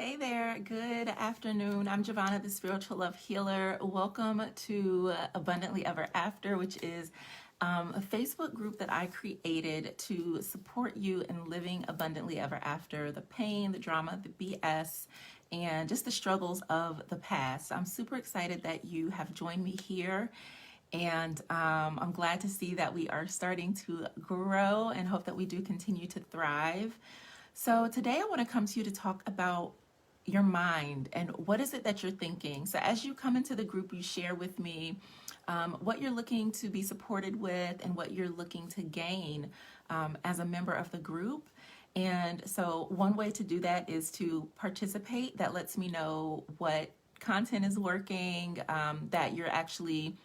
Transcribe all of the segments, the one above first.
Hey there, good afternoon. I'm Jovhannah, the spiritual love healer. Welcome to Abundantly Ever After, which is a Facebook group that I created to support you in living abundantly ever after the pain, the drama, the BS, and just the struggles of the past. I'm super excited that you have joined me here. And I'm glad to see that we are starting to grow and hope that we do continue to thrive. So today I want to come to you to talk about your mind and what is it that you're thinking. So as you come into the group, you share with me what you're looking to be supported with and what you're looking to gain as a member of the group. And so one way to do that is to participate. That lets me know what content is working, that you're actually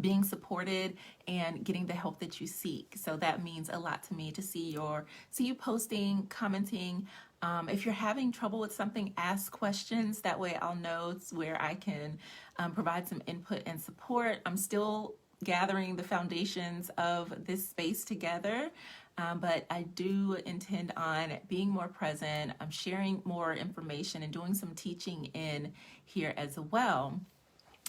being supported and getting the help that you seek. So that means a lot to me to see you posting, commenting. If you're having trouble with something, ask questions. That way I'll know where I can provide some input and support. I'm still gathering the foundations of this space together, but I do intend on being more present. I'm sharing more information and doing some teaching in here as well.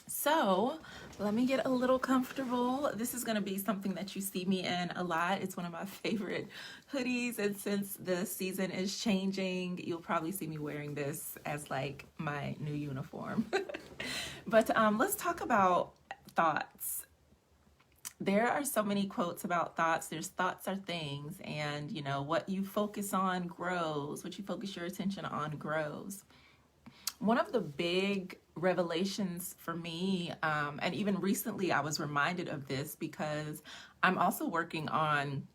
So let me get a little comfortable. This is going to be something that you see me in a lot. It's one of my favorite hoodies, and since the season is changing, you'll probably see me wearing this as like my new uniform. But let's talk about thoughts. There are so many quotes about thoughts. There's thoughts are things, and you know, what you focus on grows. What you focus your attention on grows. One of the big revelations for me, and even recently I was reminded of this because I'm also working on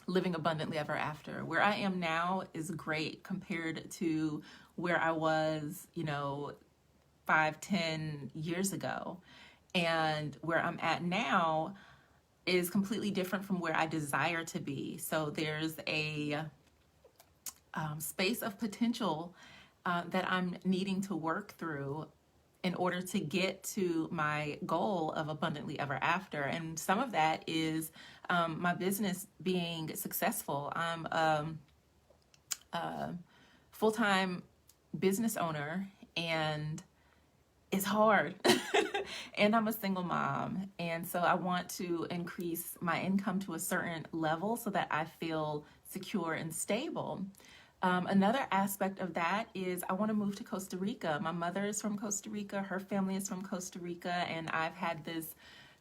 living abundantly ever after. Where I am now is great compared to where I was, 5-10 years ago. And where I'm at now is completely different from where I desire to be. So there's a space of potential that I'm needing to work through in order to get to my goal of abundantly ever after. And some of that is my business being successful. I'm a full-time business owner, and it's hard. And I'm a single mom. And so I want to increase my income to a certain level so that I feel secure and stable. Another aspect of that is I want to move to Costa Rica. My mother is from Costa Rica. Her family is from Costa Rica. And I've had this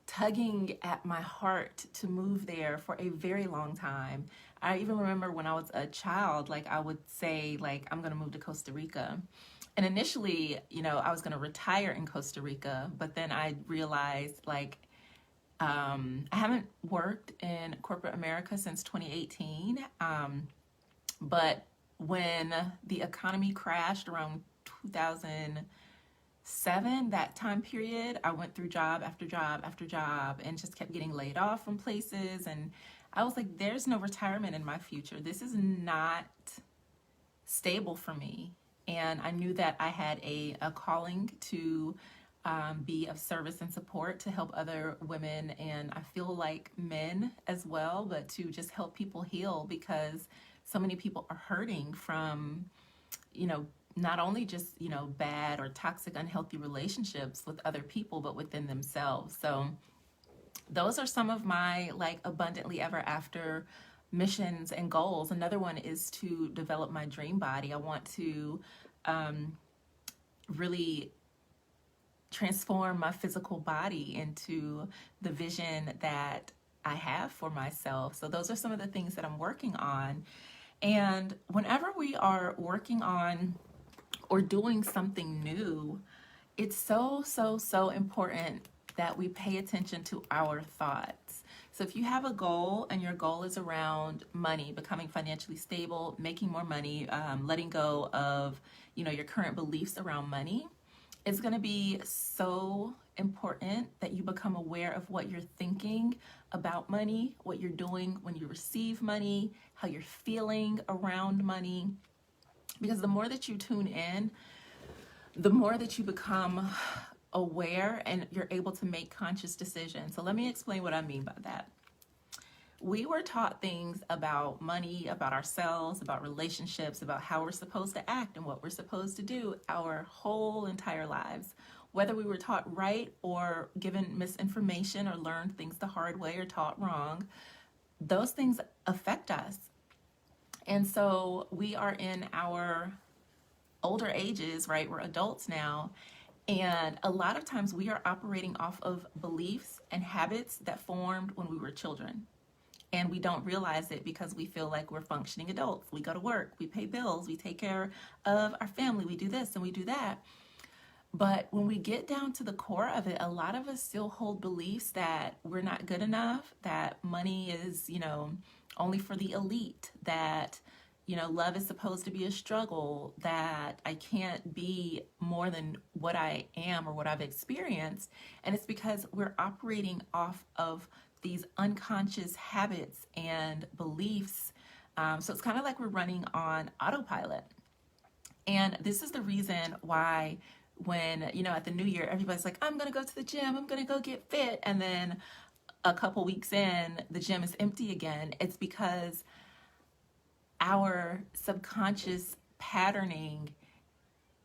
tugging at my heart to move there for a very long time. I even remember when I was a child, like I would say, like, I'm going to move to Costa Rica. And initially, I was going to retire in Costa Rica. But then I realized, like, I haven't worked in corporate America since 2018. But when the economy crashed around 2007, that time period, I went through job after job after job and just kept getting laid off from places. And I was like, there's no retirement in my future. This is not stable for me. And I knew that I had a calling to be of service and support to help other women, and I feel like men as well, but to just help people heal, because so many people are hurting from, not only just, bad or toxic, unhealthy relationships with other people, but within themselves. So those are some of my like abundantly ever after missions and goals. Another one is to develop my dream body. I want to really transform my physical body into the vision that I have for myself. So those are some of the things that I'm working on. And whenever we are working on or doing something new, it's so, so, so important that we pay attention to our thoughts. So if you have a goal and your goal is around money, becoming financially stable, making more money, letting go of, your current beliefs around money, it's going to be so important that you become aware of what you're thinking about money, what you're doing when you receive money, how you're feeling around money. Because the more that you tune in, the more that you become aware and you're able to make conscious decisions. So let me explain what I mean by that. We were taught things about money, about ourselves, about relationships, about how we're supposed to act and what we're supposed to do our whole entire lives. Whether we were taught right or given misinformation or learned things the hard way or taught wrong, those things affect us. And so we are in our older ages, right? We're adults now. And a lot of times we are operating off of beliefs and habits that formed when we were children. And we don't realize it because we feel like we're functioning adults. We go to work, we pay bills, we take care of our family, we do this and we do that. But when we get down to the core of it, a lot of us still hold beliefs that we're not good enough, that money is, only for the elite, that, love is supposed to be a struggle, that I can't be more than what I am or what I've experienced. And it's because we're operating off of these unconscious habits and beliefs. So it's kind of like we're running on autopilot. And this is the reason why when, at the new year, everybody's like, I'm going to go to the gym, I'm going to go get fit. And then a couple weeks in, the gym is empty again. It's because our subconscious patterning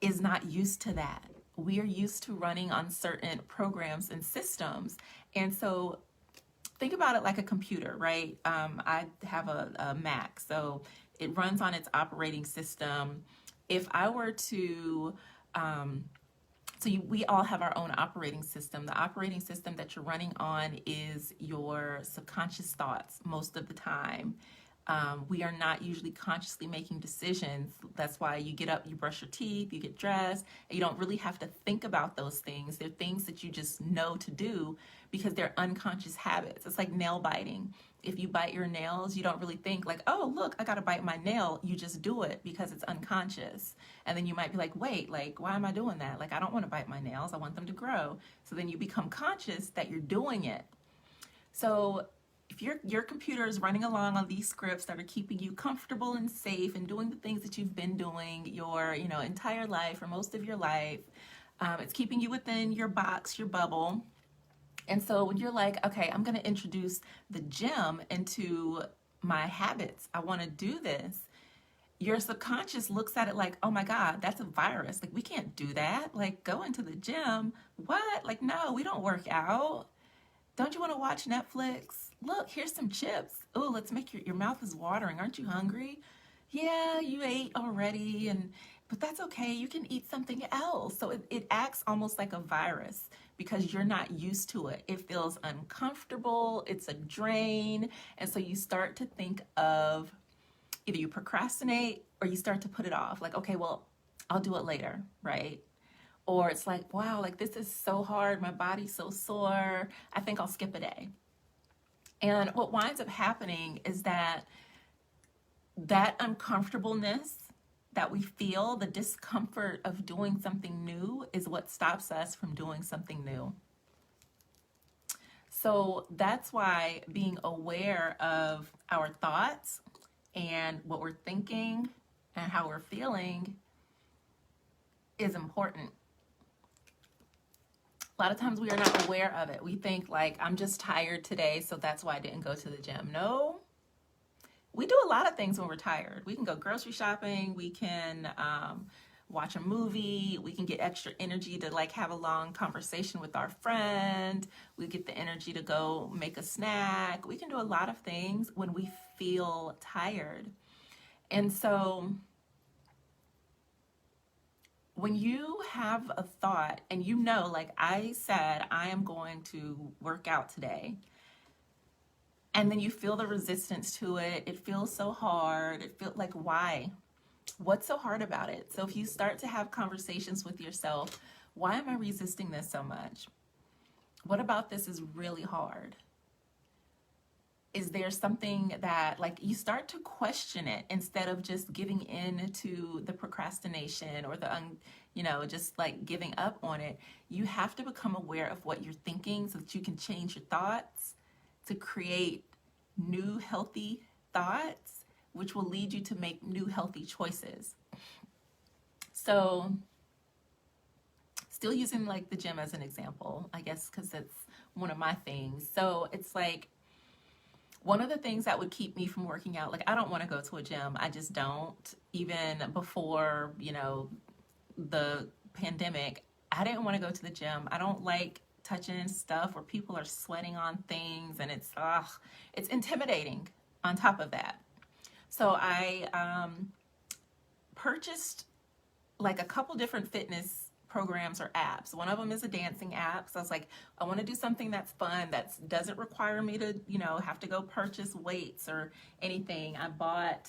is not used to that. We are used to running on certain programs and systems. And so think about it like a computer, right? I have a Mac, so it runs on its operating system. If I were to, we all have our own operating system. The operating system that you're running on is your subconscious thoughts most of the time. We are not usually consciously making decisions. That's why you get up, you brush your teeth, you get dressed, and you don't really have to think about those things. They're things that you just know to do because they're unconscious habits. It's like nail biting. If you bite your nails, you don't really think like, oh, look, I got to bite my nail. You just do it because it's unconscious. And then you might be like, wait, like, why am I doing that? Like, I don't want to bite my nails. I want them to grow. So then you become conscious that you're doing it. So if your computer is running along on these scripts that are keeping you comfortable and safe and doing the things that you've been doing your entire life or most of your life, it's keeping you within your box, your bubble. And so when you're like, okay, I'm going to introduce the gym into my habits, I want to do this, your subconscious looks at it like, oh my God, that's a virus. Like, we can't do that. Like, go into the gym. What? Like, no, we don't work out. Don't you want to watch Netflix? Look, here's some chips. Oh, let's make your mouth is watering. Aren't you hungry? Yeah, you ate already, but that's okay. You can eat something else. So it acts almost like a virus because you're not used to it. It feels uncomfortable. It's a drain. And so you start to think of either you procrastinate or you start to put it off. Like, okay, well, I'll do it later, right? Or it's like, wow, like this is so hard. My body's so sore. I think I'll skip a day. And what winds up happening is that uncomfortableness that we feel, the discomfort of doing something new, is what stops us from doing something new. So that's why being aware of our thoughts and what we're thinking and how we're feeling is important. A lot of times we are not aware of it. We think like, I'm just tired today, so that's why I didn't go to the gym. No, we do a lot of things when we're tired. We can go grocery shopping. We can watch a movie. We can get extra energy to like have a long conversation with our friend. We get the energy to go make a snack. We can do a lot of things when we feel tired. And so when you have a thought and like I said, I am going to work out today, and then you feel the resistance to it, it feels so hard, it feels like, why? What's so hard about it? So if you start to have conversations with yourself, why am I resisting this so much? What about this is really hard? Is there something that, like, you start to question it instead of just giving in to the procrastination or the, just like giving up on it? You have to become aware of what you're thinking so that you can change your thoughts to create new healthy thoughts, which will lead you to make new healthy choices. So still using like the gym as an example, I guess, because it's one of my things. So it's like, One of the things that would keep me from working out, like I don't want to go to a gym. I just don't. Even before, the pandemic, I didn't want to go to the gym. I don't like touching stuff where people are sweating on things, and it's intimidating on top of that. So I purchased like a couple different fitness programs or apps. One of them is a dancing app. So I was like, I want to do something that's fun, that doesn't require me to, have to go purchase weights or anything. I bought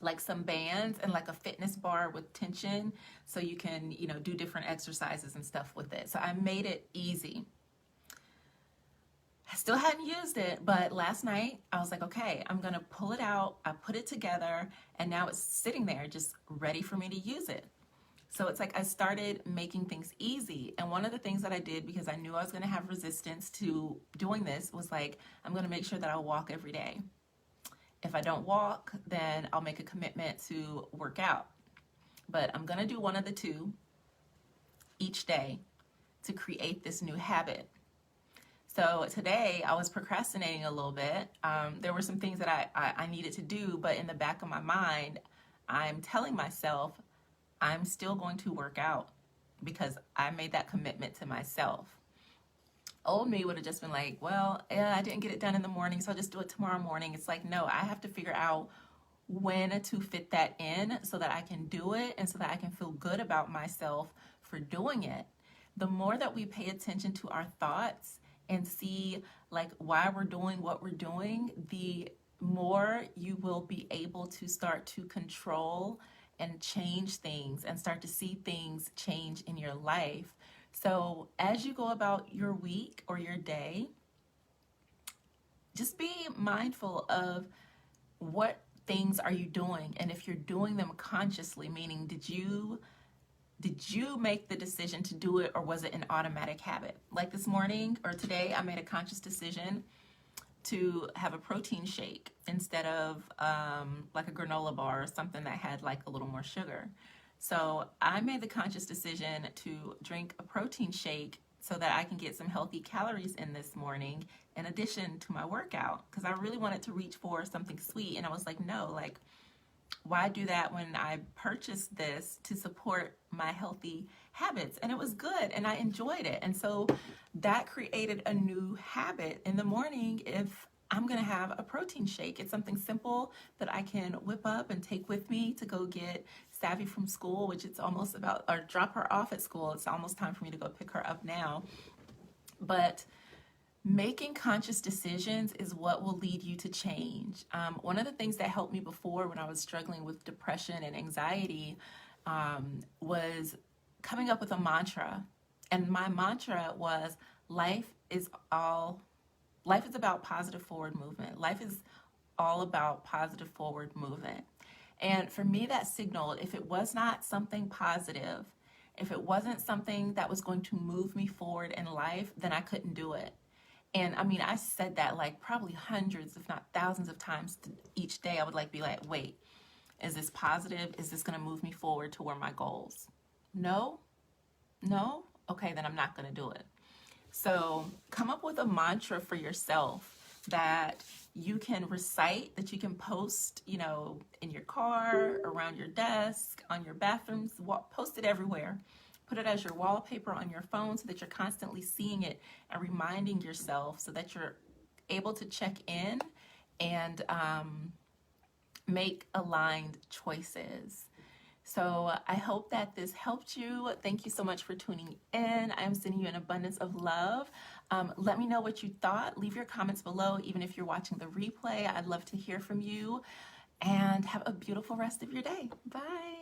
like some bands and like a fitness bar with tension so you can, do different exercises and stuff with it. So I made it easy. I still hadn't used it, but last night I was like, okay, I'm gonna pull it out. I put it together, and now it's sitting there just ready for me to use it. So it's like I started making things easy. And one of the things that I did, because I knew I was gonna have resistance to doing this, was like, I'm gonna make sure that I walk every day. If I don't walk, then I'll make a commitment to work out. But I'm gonna do one of the two each day to create this new habit. So today I was procrastinating a little bit. There were some things that I needed to do, but in the back of my mind, I'm telling myself I'm still going to work out because I made that commitment to myself. Old me would have just been like, well, yeah, I didn't get it done in the morning, so I'll just do it tomorrow morning. It's like, no, I have to figure out when to fit that in so that I can do it and so that I can feel good about myself for doing it. The more that we pay attention to our thoughts and see like why we're doing what we're doing, the more you will be able to start to control and change things and start to see things change in your life. So as you go about your week or your day, just be mindful of what things are you doing, and if you're doing them consciously, meaning did you make the decision to do it, or was it an automatic habit? Like this morning or today, I made a conscious decision to have a protein shake instead of like a granola bar or something that had like a little more sugar. So I made the conscious decision to drink a protein shake so that I can get some healthy calories in this morning in addition to my workout, because I really wanted to reach for something sweet. And I was like, no, like, why do that when I purchased this to support my healthy habits? And it was good and I enjoyed it. And so that created a new habit in the morning. If I'm going to have a protein shake, it's something simple that I can whip up and take with me to go get Savvy from school, which it's almost about, or drop her off at school. It's almost time for me to go pick her up now. But making conscious decisions is what will lead you to change. One of the things that helped me before when I was struggling with depression and anxiety was coming up with a mantra. And my mantra was, life is about positive forward movement. Life is all about positive forward movement. And for me, that signaled if it was not something positive, if it wasn't something that was going to move me forward in life, then I couldn't do it. And I mean, I said that like probably hundreds, if not thousands of times each day. I would be like, wait, is this positive? Is this going to move me forward toward my goals? No? Okay, then I'm not going to do it. So come up with a mantra for yourself that you can recite, that you can post, in your car, around your desk, on your bathrooms, post it everywhere. Put it as your wallpaper on your phone so that you're constantly seeing it and reminding yourself so that you're able to check in and make aligned choices. So I hope that this helped you. Thank you so much for tuning in. I'm sending you an abundance of love. Let me know what you thought. Leave your comments below, even if you're watching the replay. I'd love to hear from you. And have a beautiful rest of your day. Bye.